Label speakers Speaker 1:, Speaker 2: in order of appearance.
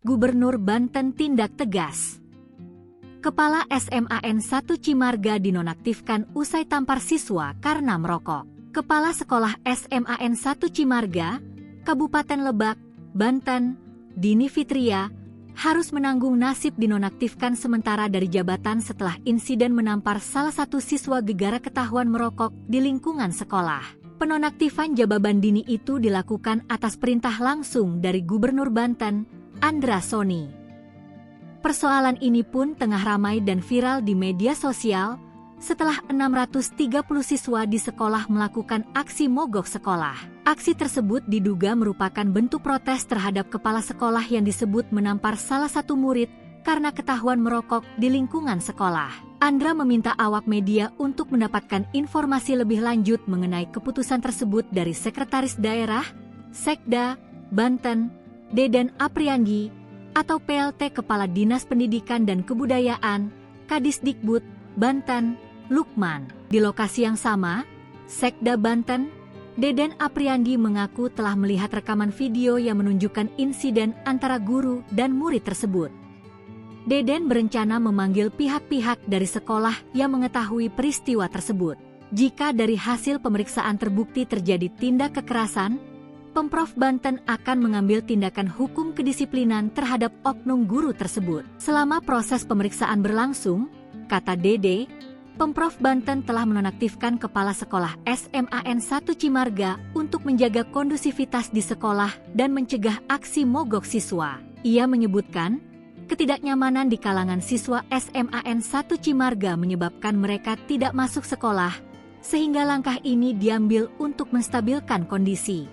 Speaker 1: Gubernur Banten tindak tegas. Kepala SMAN 1 Cimarga dinonaktifkan usai tampar siswa karena merokok. Kepala Sekolah SMAN 1 Cimarga, Kabupaten Lebak, Banten, Dini Fitria, harus menanggung nasib dinonaktifkan sementara dari jabatan setelah insiden menampar salah satu siswa gegara ketahuan merokok di lingkungan sekolah. Penonaktifan jabatan Dini itu dilakukan atas perintah langsung dari Gubernur Banten, Andra Soni. Persoalan ini pun tengah ramai dan viral di media sosial setelah 630 siswa di sekolah melakukan aksi mogok sekolah. Aksi tersebut diduga merupakan bentuk protes terhadap kepala sekolah yang disebut menampar salah satu murid karena ketahuan merokok di lingkungan sekolah. Andra meminta awak media untuk mendapatkan informasi lebih lanjut mengenai keputusan tersebut dari Sekretaris Daerah, Sekda, Banten, Deden Apriandi, atau PLT Kepala Dinas Pendidikan dan Kebudayaan, Kadisdikbud, Banten, Lukman. Di lokasi yang sama, Sekda Banten, Deden Apriandi mengaku telah melihat rekaman video yang menunjukkan insiden antara guru dan murid tersebut. Deden berencana memanggil pihak-pihak dari sekolah yang mengetahui peristiwa tersebut. Jika dari hasil pemeriksaan terbukti terjadi tindak kekerasan, Pemprov Banten akan mengambil tindakan hukum kedisiplinan terhadap oknum guru tersebut. Selama proses pemeriksaan berlangsung, kata Dede, Pemprov Banten telah menonaktifkan Kepala Sekolah SMAN 1 Cimarga untuk menjaga kondusivitas di sekolah dan mencegah aksi mogok siswa. Ia menyebutkan, ketidaknyamanan di kalangan siswa SMAN 1 Cimarga menyebabkan mereka tidak masuk sekolah, sehingga langkah ini diambil untuk menstabilkan kondisi.